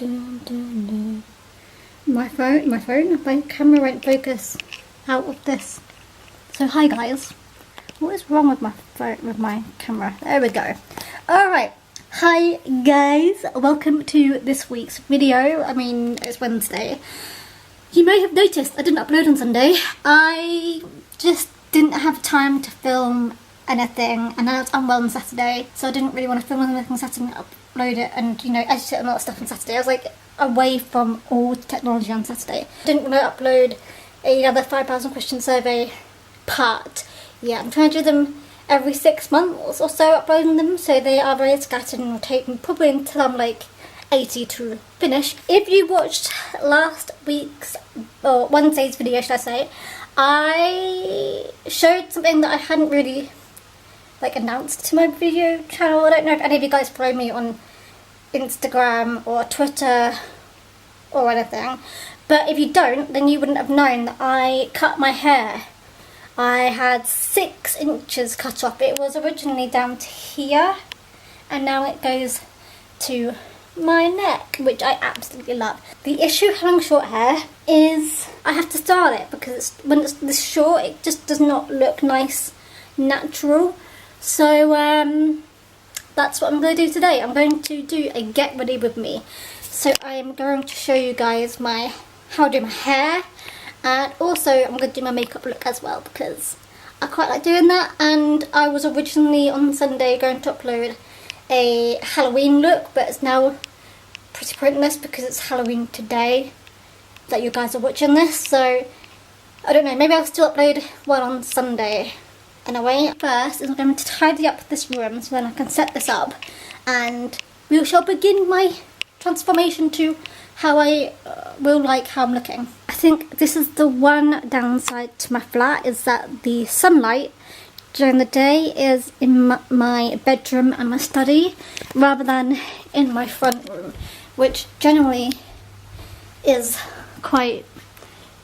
My camera won't focus out of this. So hi guys, what is wrong with my phone, with my camera? There we go. Alright, hi guys, welcome to this week's video. I mean, it's Wednesday. You may have noticed I didn't upload on Sunday. I just didn't have time to film anything, and I was unwell on Saturday, so I didn't really want to film anything on Saturday and upload it and, you know, edit it and all that stuff on Saturday. I was like away from all technology on Saturday. Didn't want to upload another 5,000 question survey part. Yeah, I'm trying to do them every 6 months or so, uploading them, so they are very scattered and will take me probably until I'm like 80 to finish. If you watched last week's, or Wednesday's video should I say, I showed something that I hadn't really like announced to my video channel. I don't know if any of you guys follow me on Instagram or Twitter or anything, but if you don't, then you wouldn't have known that I cut my hair. I had 6 inches cut off. It was originally down to here, and now it goes to my neck, which I absolutely love. The issue with having short hair is I have to style it, because when it's this short, it just does not look nice, natural. So that's what I'm going to do today. I'm going to do a get ready with me. So I am going to show you guys how I do my hair, and also I'm going to do my makeup look as well, because I quite like doing that. And I was originally on Sunday going to upload a Halloween look, but it's now pretty pointless because it's Halloween today that you guys are watching this. So I don't know, maybe I'll still upload one on Sunday. Anyway, first is I'm going to tidy up this room so then I can set this up, and we shall begin my transformation to how I will like how I'm looking. I think this is the one downside to my flat, is that the sunlight during the day is in my bedroom and my study rather than in my front room, which generally is quite,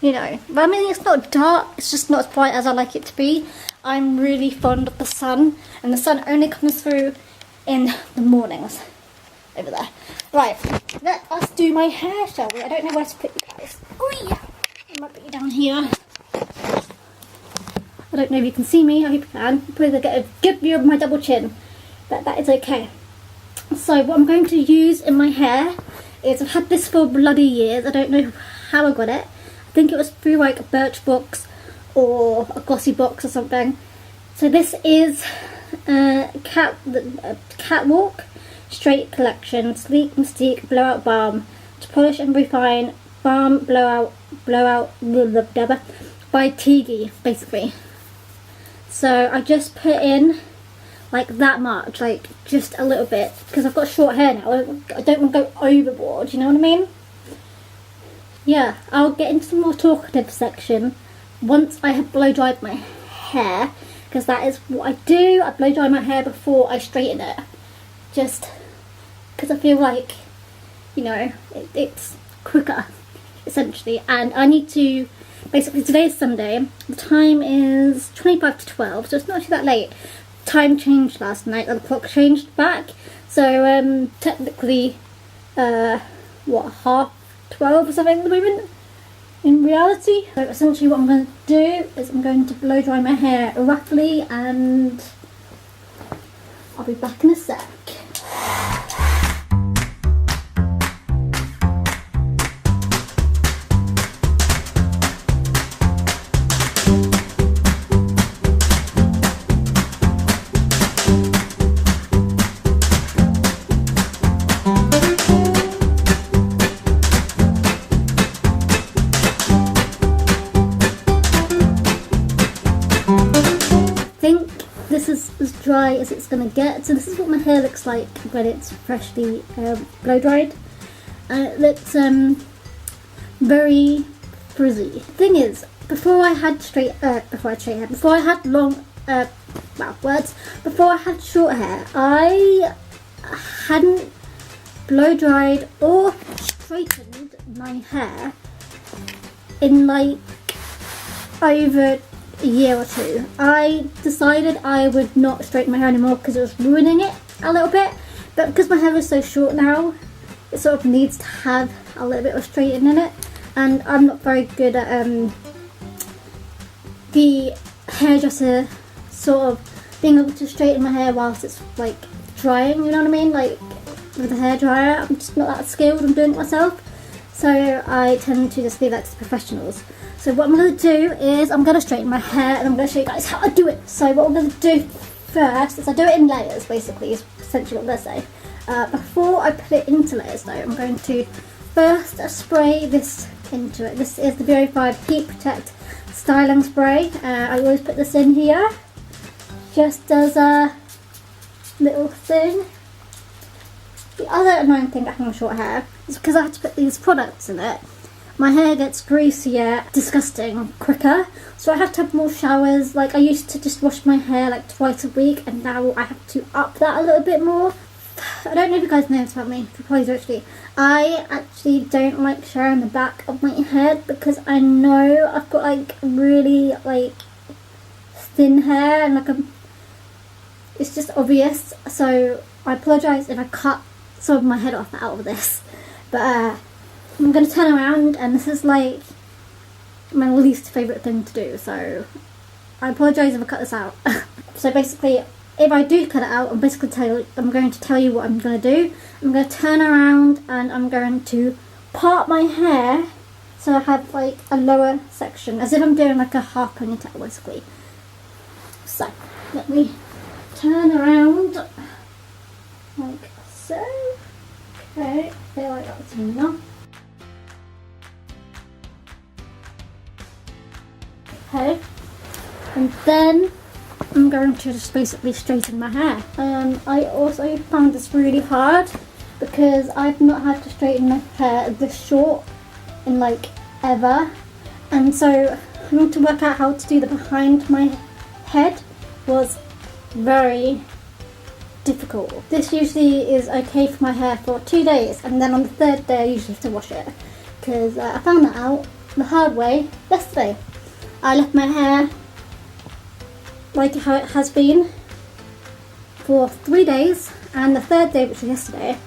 you know, but I mean, it's not dark, it's just not as bright as I like it to be. I'm really fond of the sun, and the sun only comes through in the mornings. Over there. Right, let us do my hair, shall we? I don't know where to put you guys. Oh yeah, I might put you down here. I don't know if you can see me. I hope you can. I'm probably going to get a good view of my double chin, but that is okay. So what I'm going to use in my hair is, I've had this for bloody years. I don't know how I got it. I think it was through like a Birchbox or a Glossy Box or something. So this is Catwalk Straight Collection Sleek Mystique Blowout Balm to polish and refine balm blowout by Tigi, basically. So I just put in like that much, like just a little bit, because I've got short hair now. I don't want to go overboard, you know what I mean? Yeah, I'll get into the more talkative section once I have blow dried my hair, because that is what I do. I blow dry my hair before I straighten it, just because I feel like, you know, it's quicker essentially. And I need to, basically today's Sunday, the time is 25 to 12, so it's not actually that late. Time changed last night, the clock changed back, so technically what, half 12 or something at the moment in reality. So essentially what I'm going to do is I'm going to blow dry my hair roughly, and I'll be back in a sec. Dry as it's gonna get. So this is what my hair looks like when it's freshly blow dried. It looks very frizzy. Thing is, before I had short hair, I hadn't blow dried or straightened my hair in like over a year or two. I decided I would not straighten my hair anymore because it was ruining it a little bit, but because my hair is so short now, it sort of needs to have a little bit of straightening in it, and I'm not very good at the hairdresser sort of being able to straighten my hair whilst it's like drying, you know what I mean, like with a hairdryer. I'm just not that skilled. I'm doing it myself, so I tend to just leave that to professionals. So what I'm going to do is I'm going to straighten my hair, and I'm going to show you guys how I do it. So what I'm going to do first is I do it in layers, basically, is essentially what I'm going to say. Before I put it into layers though, I'm going to first spray this into it. This is the Purified Heat Protect Styling Spray. I always put this in here, just as a little thing. The other annoying thing about having short hair is because I have to put these products in it, my hair gets greasier, disgusting, quicker. So I have to have more showers. Like, I used to just wash my hair like twice a week, and now I have to up that a little bit more. I don't know if you guys know this about me, you probably do actually. I actually don't like showering the back of my head because I know I've got like really like thin hair, and like it's just obvious. So I apologise if I cut some of my head off out of this, but I'm going to turn around, and this is like my least favourite thing to do, so I apologise if I cut this out. So basically, if I do cut it out, I'm going to tell you what I'm going to do. I'm going to turn around, and I'm going to part my hair so I have like a lower section, as if I'm doing like a half ponytail basically. So let me turn around like so. Okay, I feel like that's enough. Okay, and then I'm going to just basically straighten my hair. I also found this really hard because I've not had to straighten my hair this short in like ever, and so having to work out how to do the behind my head was very difficult. This usually is okay for my hair for 2 days, and then on the third day I usually have to wash it, because I found that out the hard way yesterday. I left my hair like how it has been for 3 days, and the third day, which was yesterday,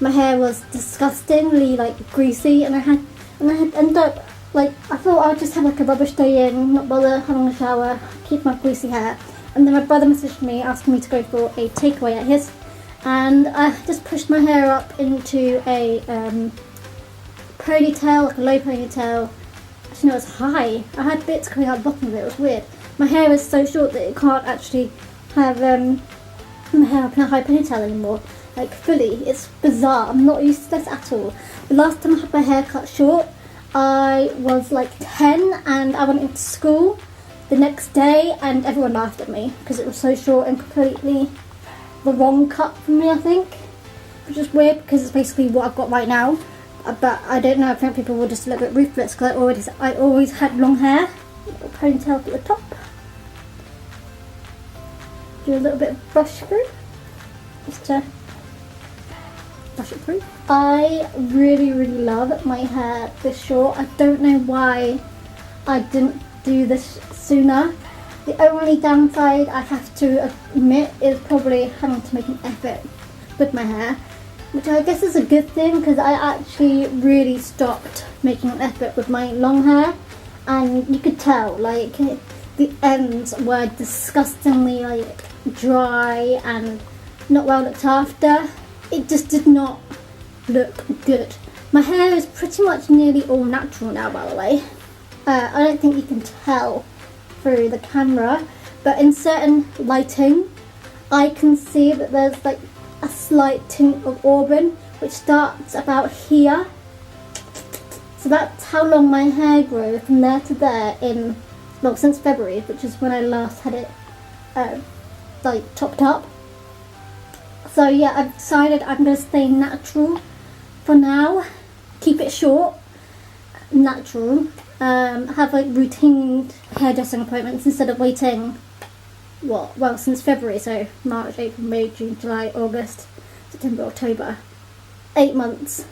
my hair was disgustingly like greasy, and I had ended up like, I thought I'd just have like a rubbish day in, not bother having a shower, keep my greasy hair. And then my brother messaged me asking me to go for a takeaway at his, and I just pushed my hair up into a ponytail, like a low ponytail. Actually no, it was high. I had bits coming out the bottom of it. It was weird. My hair is so short that it can't actually have my hair up in a high ponytail anymore, like fully. It's bizarre. I'm not used to this at all. The last time I had my hair cut short, I was like 10, and I went into school the next day, and everyone laughed at me because it was so short and completely the wrong cut for me, I think, which is weird because it's basically what I've got right now. But I don't know, I think people were just a little bit ruthless because I always had long hair. A little ponytail at the top. Do a little bit of brush through, just to brush it through. I really love my hair this short. I don't know why I didn't do this sooner. The only downside I have to admit is probably having to make an effort with my hair, which I guess is a good thing because I actually really stopped making an effort with my long hair, and you could tell like the ends were disgustingly like dry and not well looked after. It just did not look good. My hair is pretty much nearly all natural now, by the way. I don't think you can tell through the camera, but in certain lighting I can see that there's like a slight tint of auburn which starts about here. So that's how long my hair grew from there to there in, well, since February, which is when I last had it like topped up. So yeah, I've decided I'm going to stay natural for now, keep it short, natural, have like routine hairdressing appointments instead of waiting, well, since February, so March, April, May, June, July, August, September, October, 8 months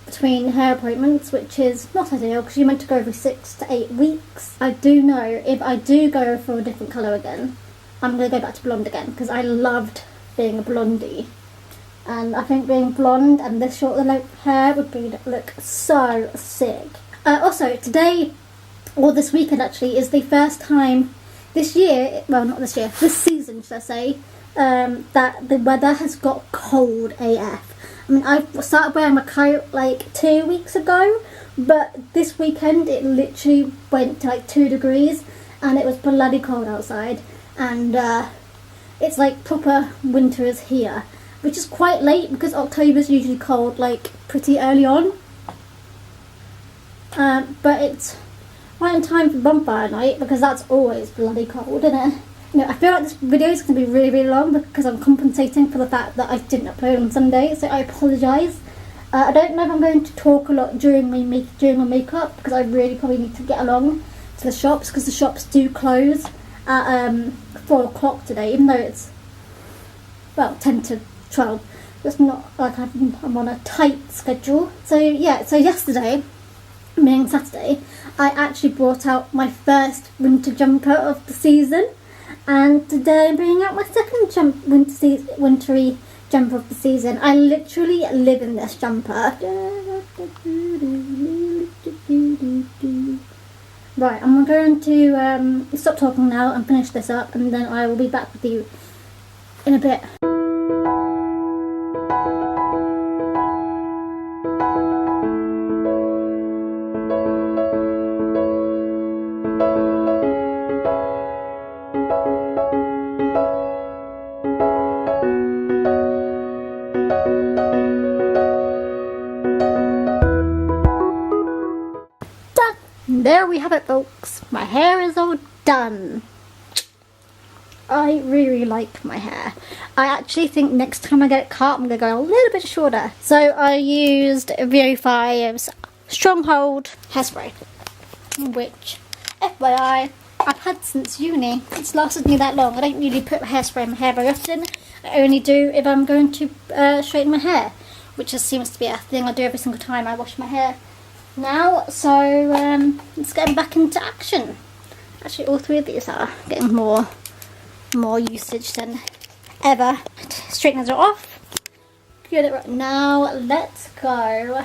between hair appointments, which is not ideal because you're meant to go every 6 to 8 weeks. I do know if I do go for a different colour again, I'm going to go back to blonde again because I loved being a blondie and I think being blonde and this short hair would be look so sick. Also, today, or this weekend actually, is the first time this year, well not this year, this season should I say, that the weather has got cold AF. I mean, I started wearing my coat like 2 weeks ago, but this weekend it literally went to like 2 degrees and it was bloody cold outside, and it's like proper winter is here, which is quite late because October's usually cold like pretty early on. But it's right in time for bonfire night because that's always bloody cold, isn't it? You know, I feel like this video is going to be really, really long because I'm compensating for the fact that I didn't upload on Sunday, so I apologise. I don't know if I'm going to talk a lot during my makeup because I really probably need to get along to the shops because the shops do close at 4 o'clock today, even though it's, well, 10 to 12. It's not like I'm on a tight schedule. So yeah, so yesterday, being Saturday, I actually brought out my first winter jumper of the season, and today I'm bringing out my second wintry jumper of the season. I literally live in this jumper. Right, I'm going to stop talking now and finish this up, and then I will be back with you in a bit. There we have it, folks. My hair is all done. I really like my hair. I actually think next time I get it cut, I'm going to go a little bit shorter. So I used VO5's Stronghold hairspray, which, FYI, I've had since uni. It's lasted me that long. I don't really put hairspray in my hair very often. I only do if I'm going to straighten my hair, which just seems to be a thing I do every single time I wash my hair now. So let's get back into action. Actually, all three of these are getting more usage than ever. Straighteners are off. Get it right now. Let's go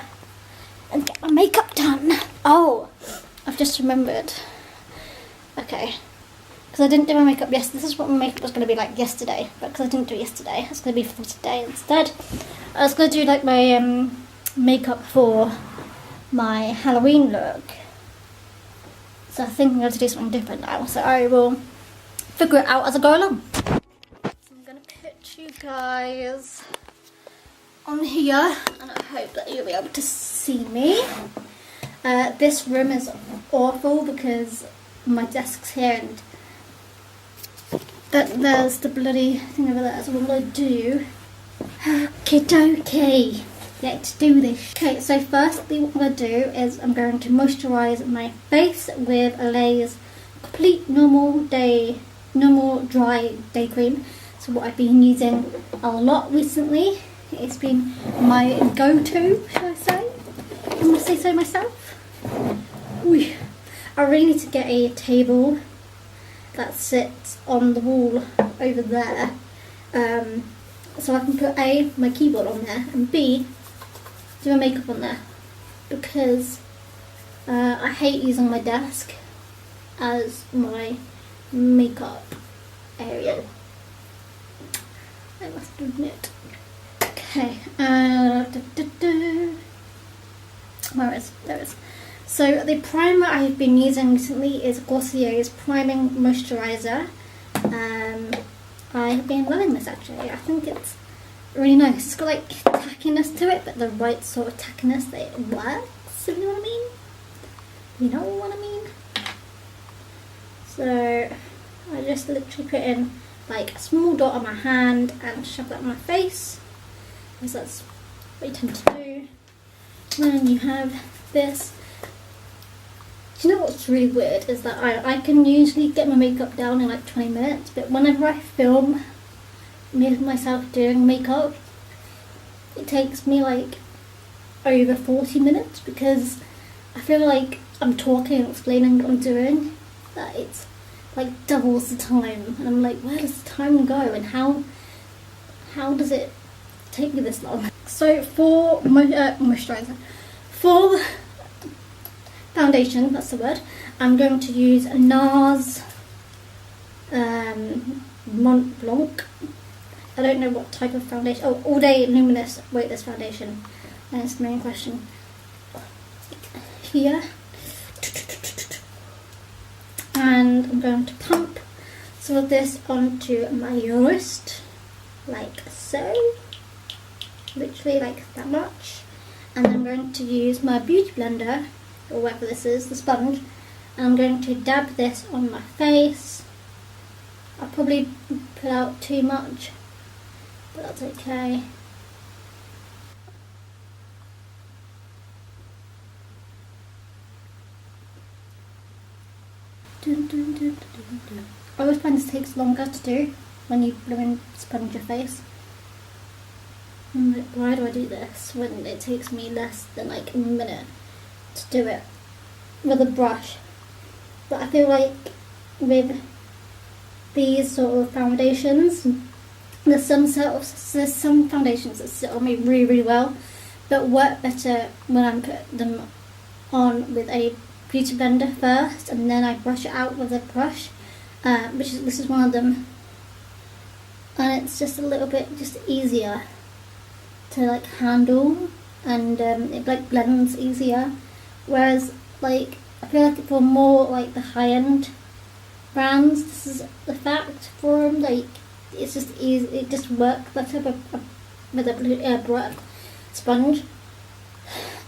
and get my makeup done. Oh, I've just remembered. Okay, because I didn't do my makeup yesterday. This is what my makeup was going to be like yesterday, but because I didn't do it yesterday, it's going to be for today instead. I was going to do like my makeup for my Halloween look, so I think I'm going to do something different now, so I will figure it out as I go along. So I'm going to put you guys on here and I hope that you'll be able to see me. This room is awful because my desk's here and there's the bloody thing over there, so what I'm going to do, okay, let's do this. Okay, so firstly what I'm going to do is I'm going to moisturise my face with Olay's Complete Normal Dry Day Cream. So what I've been using a lot recently, it's been my go-to, should I say? I'm going to say so myself. Whew. I really need to get a table that sits on the wall over there, so I can put A, my keyboard on there, and B, do my makeup on there, because I hate using my desk as my makeup area, I must admit. Okay, where is, there it is. So the primer I've been using recently is Glossier's Priming Moisturiser. I've been loving this actually. I think it's really nice. It's got like tackiness to it, but the right sort of tackiness that it works, if you know what I mean. You know what I mean? So I just literally put in like a small dot on my hand and shove that on my face, because that's what you tend to do. And then you have this. Do you know what's really weird is that I can usually get my makeup down in like 20 minutes, but whenever I film me myself doing makeup, it takes me like over 40 minutes because I feel like I'm talking and explaining what I'm doing, that it's like doubles the time, and I'm like, where does the time go and how does it take me this long. So for moisturiser, for foundation, that's the word, I'm going to use a NARS Mont Blanc. I don't know what type of foundation. Oh, All Day Luminous Weightless Foundation. That's the main question. Here. And I'm going to pump some of this onto my wrist, like so. Literally like that much. And I'm going to use my beauty blender, or whatever this is, the sponge, and I'm going to dab this on my face. I'll probably put out too much, but that's okay. I always find this takes longer to do when you sponge your face. I'm like, why do I do this when it takes me less than like a minute to do it with a brush? But I feel like with these sort of foundations, there's some foundations that sit on me really, really well, but work better when I'm putting them on with a beauty blender first, and then I brush it out with a brush, this is one of them, and it's just a little bit just easier to like handle, and it like blends easier. Whereas like I feel like for more like the high end brands, this is the fact for them, like it's just easy, it just works better with a sponge.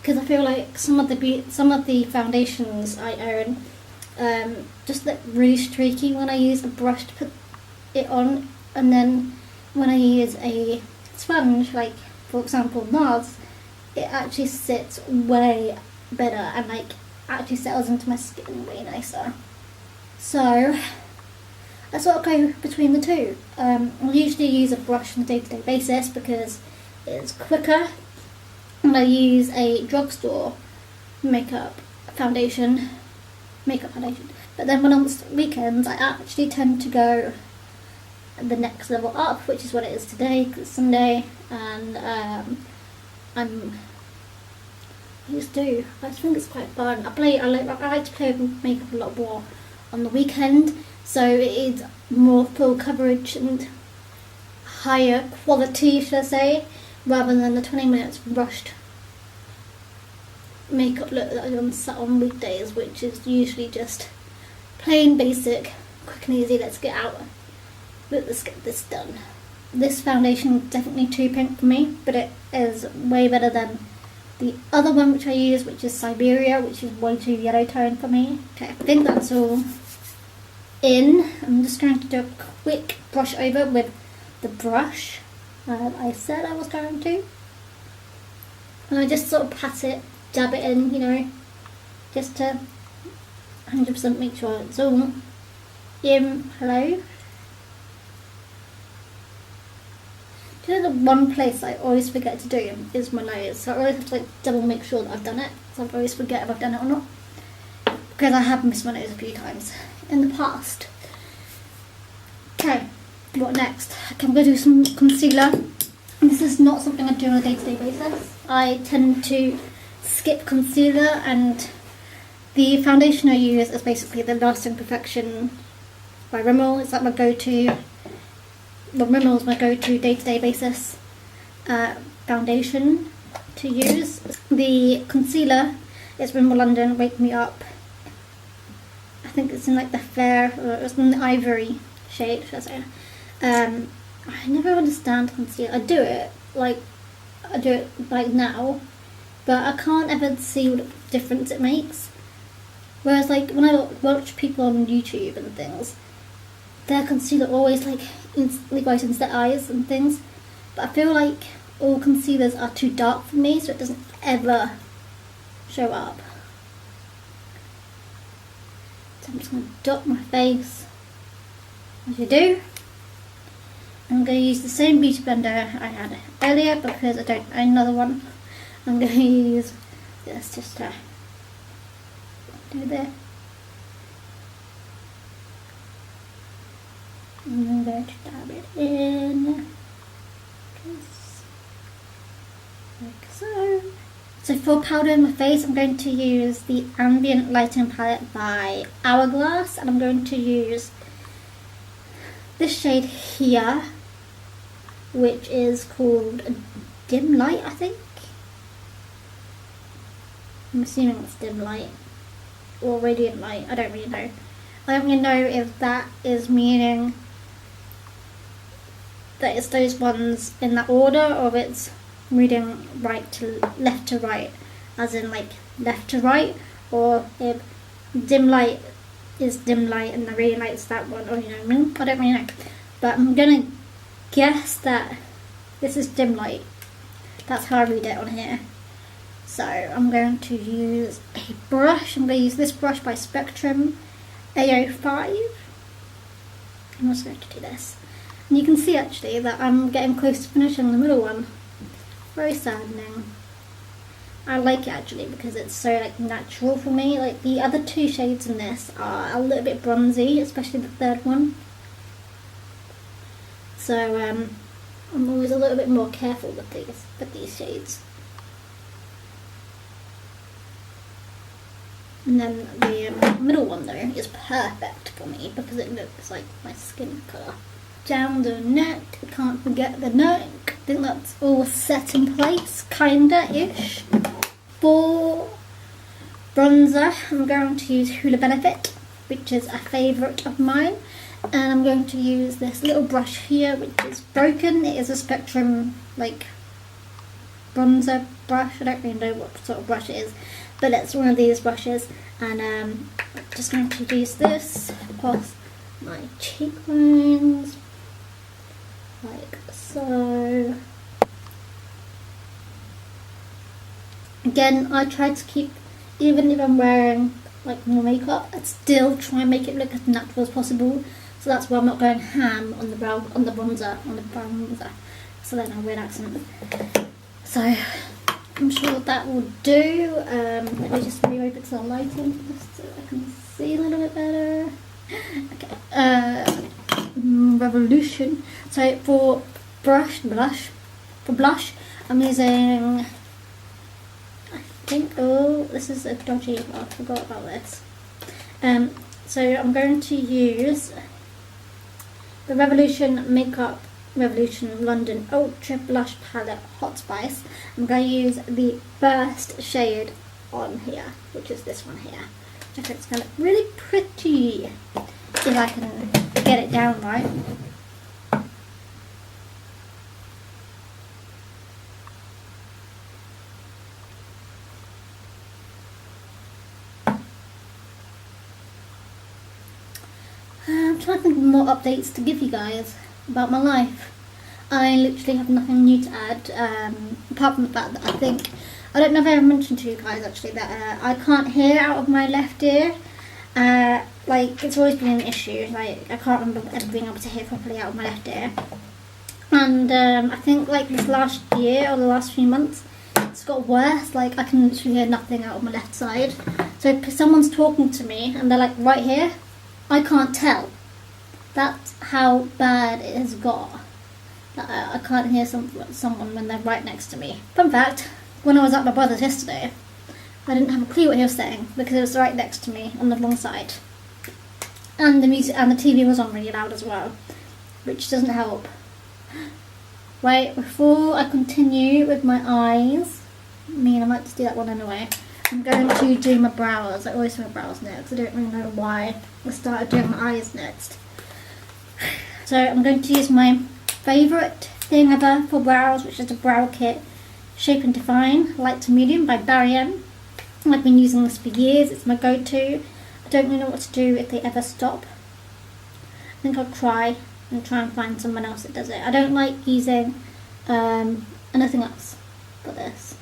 Because I feel like some of the foundations I own just look really streaky when I use a brush to put it on, and then when I use a sponge, like for example NARS, it actually sits way better and like actually settles into my skin way nicer. So I sort of go between the two. I usually use a brush on a day-to-day basis because it's quicker, and I use a drugstore makeup foundation. But then when on the weekends, I actually tend to go the next level up, which is what it is today, because it's Sunday, and I just think it's quite fun. I like to play with makeup a lot more on the weekend, so it is more full coverage and higher quality, should I say, rather than the 20 minutes rushed makeup look that I'm sat on weekdays, which is usually just plain basic, quick and easy, let's get this done. This foundation is definitely too pink for me, but it is way better than the other one which I use, which is Siberia, which is way too yellow tone for me. Okay, I think that's all in. I'm just going to do a quick brush over with the brush I said I was going to, and I just sort of pat it, dab it in, just to 100% make sure it's all in. Hello. Do you know the one place I always forget to do is my nose, so I always have to like double make sure that I've done it, so I always forget if I've done it or not, because I have missed my nose a few times in the past. Okay, what next? Okay, I'm going to do some concealer. This is not something I do on a day-to-day basis. I tend to skip concealer, and the foundation I use is basically the Lasting Perfection by Rimmel. It's like my go-to. Well, Rimmel is my go-to day-to-day basis foundation to use. The concealer is Rimmel London Wake Me Up. I think it's in like the fair, or it's in the ivory shade, should I say. I never understand concealer. I do it like now, but I can't ever see what difference it makes. Whereas like when I watch people on YouTube and things, their concealer always like instantly goes into their eyes and things, but I feel like all concealers are too dark for me, so it doesn't ever show up. So I'm just going to dot my face as you do. I'm going to use the same beauty blender I had earlier because I don't own another one. I'm going to use this just to do there. And I'm going to dab it in. like so. So for powder in my face, I'm going to use the Ambient Lighting Palette by Hourglass, and I'm going to use this shade here, which is called Dim Light, I think. I'm assuming it's Dim Light or Radiant Light, I don't really know. I don't really know if that is meaning that it's those ones in that order, or if it's reading right to left to right, as in like left to right, or if Dim Light is Dim Light and the Radiant Light's that one, or you know what I mean? I don't really know. But I'm gonna guess that this is Dim Light. That's how I read it on here. So I'm going to use a brush. I'm going to use this brush by Spectrum A05. I'm also going to do this. And you can see actually that I'm getting close to finishing the middle one. Very saddening. I like it actually because it's so like natural for me. Like the other two shades in this are a little bit bronzy, especially the third one. So I'm always a little bit more careful with these shades. And then the middle one though is perfect for me because it looks like my skin colour. Down the neck, can't forget the neck. I think that's all set in place, kinda-ish. For bronzer, I'm going to use Hoola Benefit, which is a favourite of mine. And I'm going to use this little brush here, which is broken. It is a Spectrum, like, bronzer brush. I don't really know what sort of brush it is, but it's one of these brushes. And I'm just going to use this across my cheekbones, like so. Again, I try to keep, even if I'm wearing like more makeup, I'd still try and make it look as natural as possible. So that's why I'm not going ham on the brown, on the bronzer. So then I'll wear an accent. So I'm sure that will do. Let me just move over to the lighting just so I can see a little bit better. Okay. Revolution. So for blush, I'm using, I think, oh, this is a dodgy, I forgot about this. So I'm going to use the Revolution London Ultra Blush Palette Hot Spice. I'm going to use the first shade on here, which is this one here. I think it's going to look really pretty if I can get it down right. I'm trying to think of more updates to give you guys about my life. I literally have nothing new to add, apart from the fact that I don't know if I ever mentioned to you guys actually that I can't hear out of my left ear. Like, it's always been an issue. Like, I can't remember ever being able to hear properly out of my left ear. And I think like this last year or the last few months, it's got worse. Like, I can literally hear nothing out of my left side. So if someone's talking to me and they're like right here, I can't tell. That's how bad it has got. I can't hear someone when they're right next to me. Fun fact, when I was at my brother's yesterday, I didn't have a clue what he was saying because it was right next to me on the wrong side. And the music and the TV was on really loud as well, which doesn't help. Wait, before I continue with my eyes, I might just do that one anyway. I'm going to do my brows. I always do my brows next. I don't really know why I started doing my eyes next. So I'm going to use my favourite thing ever for brows, which is the Brow Kit Shape and Define Light to Medium by Barry M. I've been using this for years. It's my go-to. I don't really know what to do if they ever stop. I think I'll try and find someone else that does it. I don't like using anything else but this.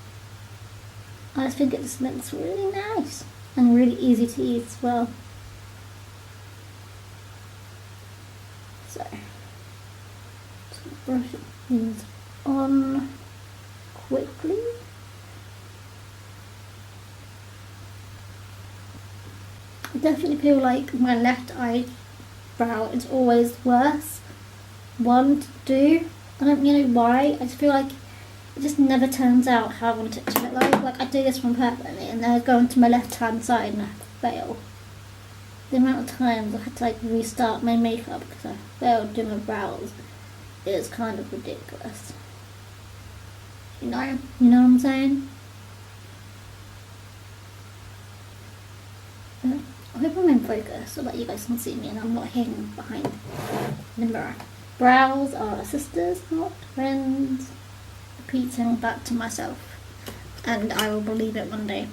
I just think it just looks really nice and really easy to use as well. So, just brush these on quickly. I definitely feel like my left eyebrow is always worse one to do. I don't really know why. I just feel like it just never turns out how I want it to look like. Like I do this one perfectly and then I go onto my left hand side and I fail. The amount of times I had to like restart my makeup because I failed doing my brows is kind of ridiculous. You know what I'm saying? I hope I'm in focus so that you guys can see me and I'm not hidden behind the mirror. Brows are sisters, not friends. Repeating back to myself, and I will believe it one day.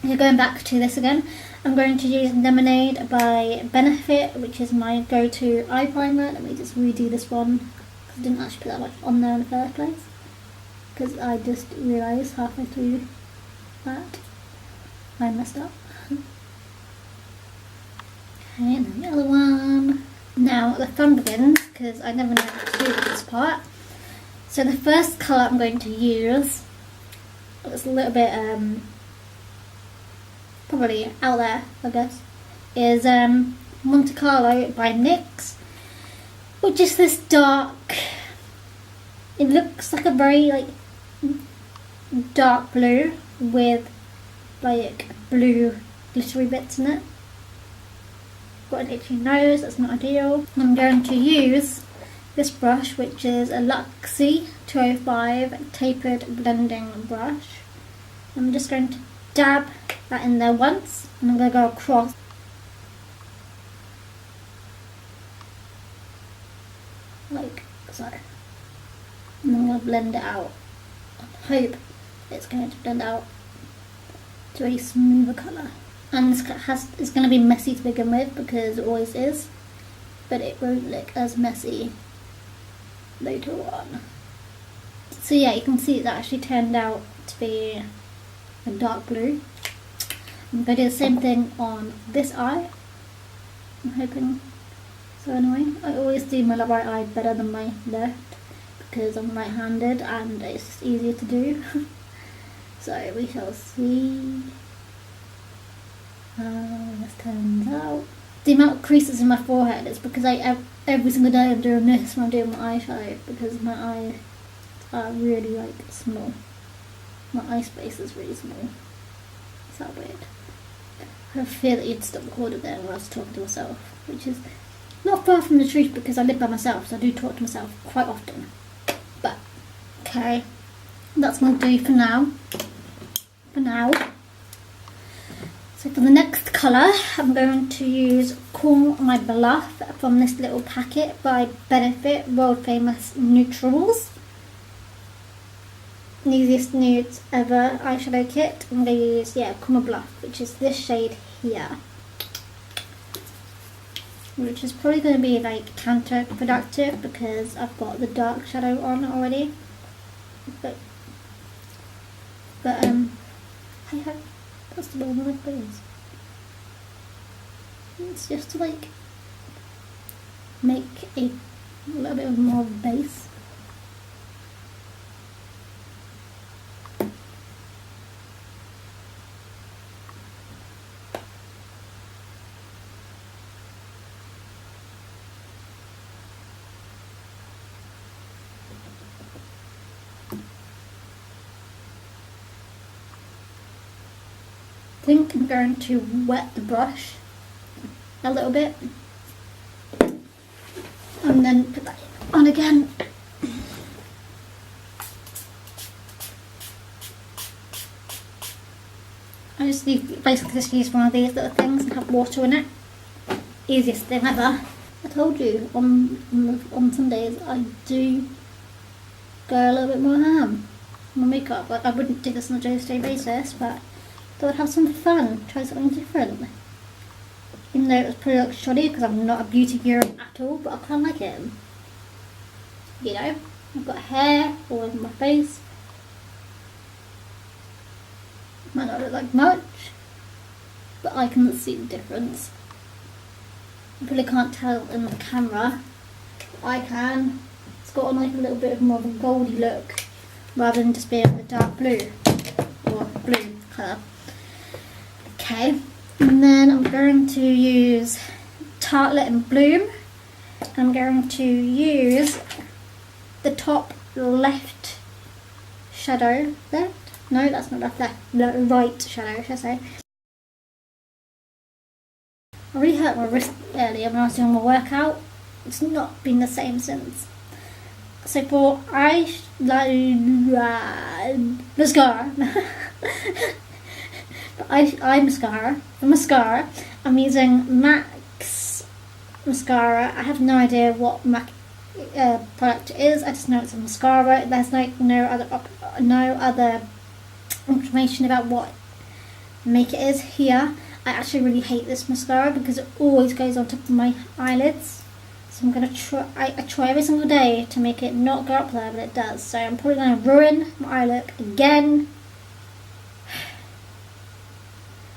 Okay, going back to this again, I'm going to use Lemonade by Benefit, which is my go-to eye primer. Let me just redo this one because I didn't actually put that much on there in the first place because I just realised halfway through that I messed up. Okay, and then the other one. Now the fun begins because I never know what to do with this part. So the first colour I'm going to use, it's a little bit probably out there I guess, is Monte Carlo by NYX, which is this dark, it looks like a very like dark blue with like blue glittery bits in it. Got an itchy nose, that's not ideal. I'm going to use this brush, which is a Luxie 205 tapered blending brush. I'm just going to dab that in there once and I'm going to go across. Like so. And I'm going to blend it out. I hope it's going to blend out to a smoother colour. And this is going to be messy to begin with because it always is, but it won't look as messy later on. So yeah, you can see it actually turned out to be a dark blue. I'm going to do the same thing on this eye. I'm hoping so anyway. I always do my right eye better than my left because I'm right-handed and it's just easier to do. So we shall see how this turns out. The amount of creases in my forehead is because every single day I'm doing this when I'm doing my eyeshadow because my eyes are really like small. My eye space is really small. Is that weird? I fear that you'd stop recording there when I was talking to myself, which is not far from the truth because I live by myself, so I do talk to myself quite often. But okay, that's what I'll do for now. So for the next colour, I'm going to use Call My Bluff from this little packet by Benefit World Famous Neutrals. Easiest nudes ever eyeshadow kit. I'm going to use, Call My Bluff, which is this shade here. Which is probably going to be like counterproductive because I've got the dark shadow on already. But hey ho. That's the one of my face. It's just to like make a little bit more of a base. I think I'm going to wet the brush a little bit and then put that on again. I just basically just use one of these little things and have water in it. Easiest thing ever. I told you on Sundays I do go a little bit more ham on my makeup. Like I wouldn't do this on a day-to-day basis, but I thought I'd have some fun, try something different. Even though it was pretty like shoddy because I'm not a beauty guru at all, but I kind of like it. You know, I've got hair all over my face. Might not look like much, but I can see the difference. You probably can't tell in the camera. I can. It's got like a little bit of more of a goldy look rather than just being a dark blue or blue colour. Okay, and then I'm going to use Tartlet and Bloom. I'm going to use the top left shadow left. No, that's not left. Right shadow, should I say. I really hurt my wrist earlier when I was doing my workout. It's not been the same since. So for mascara, eye mascara. For mascara, I'm using MAC's mascara. I have no idea what MAC product it is. I just know it's a mascara. There's like no other information about what make it is here. I actually really hate this mascara because it always goes on top of my eyelids. So I'm gonna try. I try every single day to make it not go up there, but it does. So I'm probably gonna ruin my eye look again.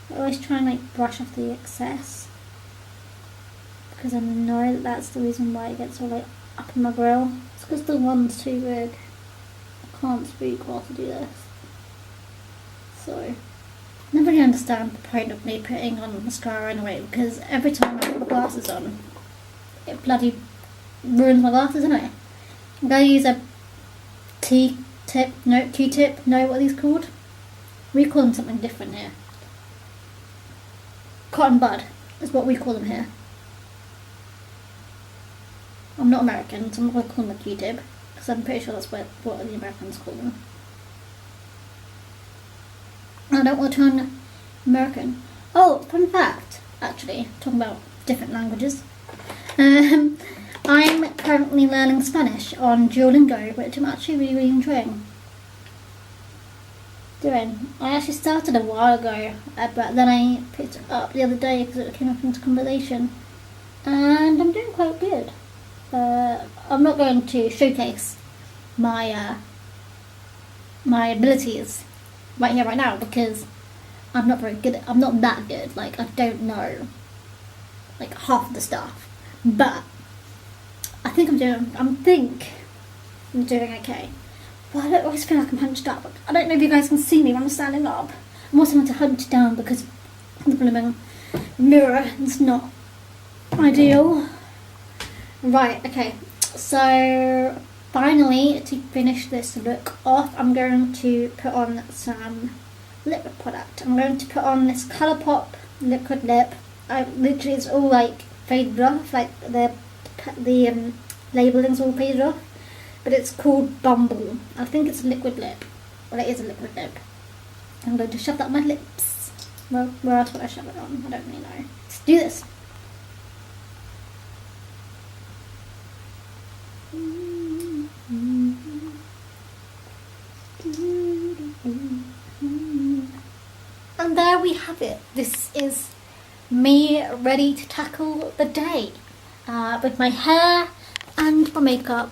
I always try and like brush off the excess because I know that that's the reason why it gets all like up in my grill. It's because the one's too big. I can't speak while to do this. So I never really understand the point of me putting on mascara anyway, because every time I put my glasses on, it bloody ruins my glasses, isn't it? I'm going to use a Q-tip, no, what are these called? We call them something different here. Cotton bud is what we call them here. I'm not American, so I'm not going to call them a Q-tip, because I'm pretty sure that's what the Americans call them. I don't want to turn American. Oh, fun fact, actually, talking about different languages. I'm currently learning Spanish on Duolingo, which I'm actually really enjoying doing. I actually started a while ago, but then I picked it up the other day because it came up into conversation, and I'm doing quite good. I'm not going to showcase my my abilities right here, right now, because I'm not very good. I'm not that good. Like, I don't know like half of the stuff, but I think I'm doing okay. Well, I always feel like I'm hunched up. I don't know if you guys can see me when I'm standing up. I'm also going to hunch down because the blooming mirror is not ideal. Right, okay. So finally, to finish this look off, I'm going to put on some lip product. I'm going to put on this Colourpop liquid lip. Literally, it's all like faded off, like the labelling's all faded off, but it's called Bumble. I think it's a liquid lip. Well, it is a liquid lip. I'm going to shove that on my lips. Well, where else would I shove it on? I don't really know. Let's do this. And there we have it. This is me ready to tackle the day with my hair and my makeup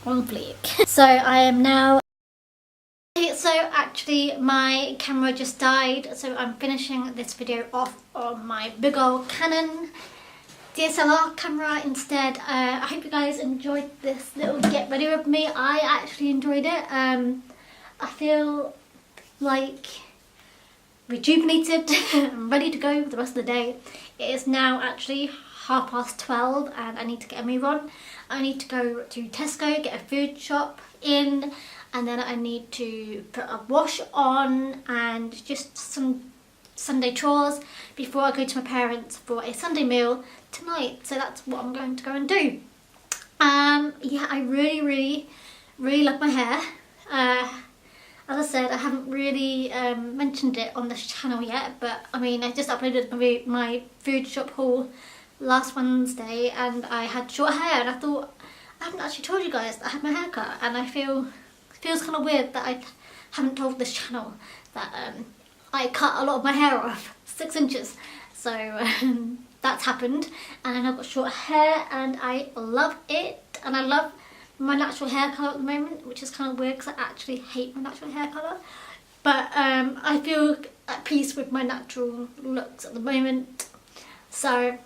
on fleek. So I am now... So actually my camera just died, so I'm finishing this video off on my big old Canon DSLR camera instead. I hope you guys enjoyed this little get ready with me. I actually enjoyed it. I feel like rejuvenated and ready to go for the rest of the day. It is now actually 12:30 and I need to get a move on. I need to go to Tesco, get a food shop in, and then I need to put a wash on and just some Sunday chores before I go to my parents for a Sunday meal tonight. So that's what I'm going to go and do. Yeah, I really love my hair. As I said, I haven't really mentioned it on this channel yet, but I mean, I just uploaded my food shop haul last Wednesday and I had short hair, and I thought, I haven't actually told you guys that I had my hair cut, and it feels kind of weird that I haven't told this channel that I cut a lot of my hair off, 6 inches. So that's happened, and then I've got short hair and I love it, and I love my natural hair colour at the moment, which is kind of weird because I actually hate my natural hair colour, but I feel at peace with my natural looks at the moment. So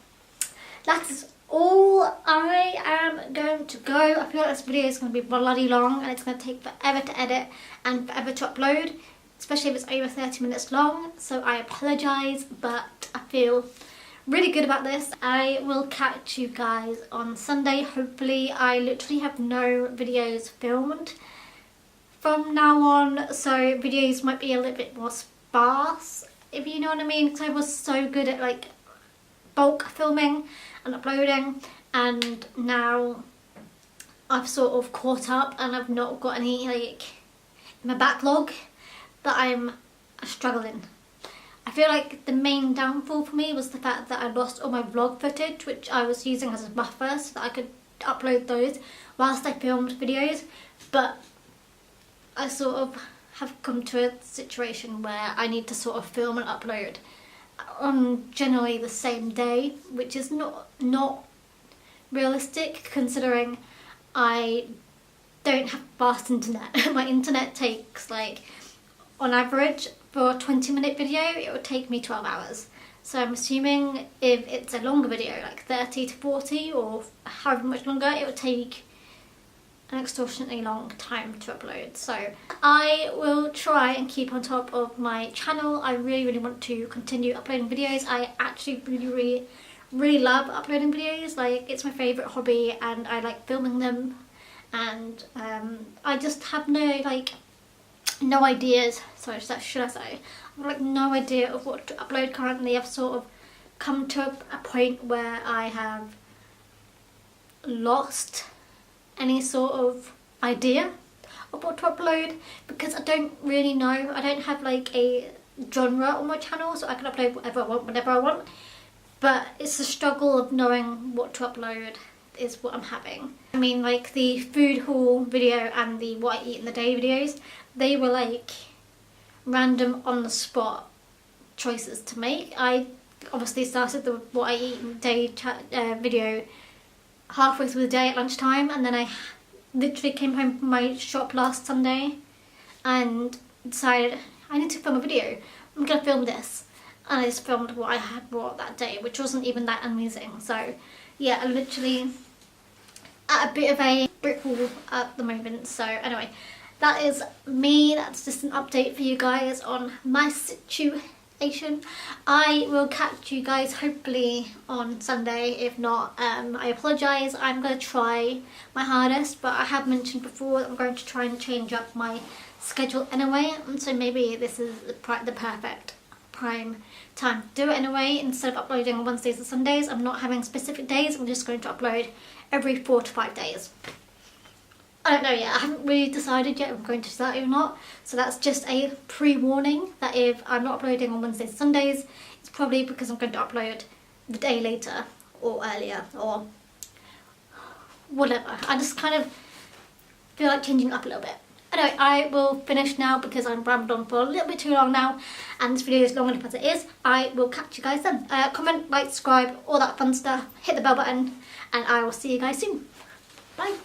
that's all I am going to go. I feel like this video is going to be bloody long and it's going to take forever to edit and forever to upload, especially if it's over 30 minutes long, so I apologise, but I feel really good about this. I will catch you guys on Sunday, hopefully. I literally have no videos filmed from now on, so videos might be a little bit more sparse, if you know what I mean, because I was so good at like bulk filming and uploading, and now I've sort of caught up and I've not got any like in my backlog that I'm struggling. I feel like the main downfall for me was the fact that I lost all my vlog footage, which I was using as a buffer so that I could upload those whilst I filmed videos, but I sort of have come to a situation where I need to sort of film and upload on generally the same day, which is not realistic considering I don't have fast internet. My internet takes like, on average, for a 20-minute video it would take me 12 hours. So I'm assuming if it's a longer video, like 30 to 40 or however much longer, it would take an extortionately long time to upload. So I will try and keep on top of my channel. I really want to continue uploading videos. I actually really love uploading videos. Like, it's my favourite hobby and I like filming them, and I just have no ideas, sorry, should I say, I have like no idea of what to upload currently. I've sort of come to a point where I have lost any sort of idea of what to upload because I don't really know. I don't have like a genre on my channel, so I can upload whatever I want whenever I want, but it's the struggle of knowing what to upload is what I'm having. I mean, like the food haul video and the what I eat in the day videos, they were like random on the spot choices to make. I obviously started the what I eat in the day video halfway through the day at lunchtime, and then I literally came home from my shop last Sunday and decided I need to film a video. I'm gonna film this, and I just filmed what I had brought that day, which wasn't even that amazing. So yeah, I'm literally at a bit of a brick wall at the moment. So anyway, that is me. That's just an update for you guys on my situation. I will catch you guys hopefully on Sunday. If not, I apologise. I'm going to try my hardest, but I have mentioned before that I'm going to try and change up my schedule anyway, and so maybe this is the perfect prime time to do it anyway. Instead of uploading on Wednesdays and Sundays, I'm not having specific days. I'm just going to upload every 4 to 5 days. I don't know yet. I haven't really decided yet if I'm going to do that or not. So that's just a pre-warning that if I'm not uploading on Wednesdays and Sundays, it's probably because I'm going to upload the day later or earlier or whatever. I just kind of feel like changing up a little bit. Anyway, I will finish now because I'm rambled on for a little bit too long now, and this video is long enough as it is. I will catch you guys then. Comment, like, subscribe, all that fun stuff. Hit the bell button, and I will see you guys soon. Bye.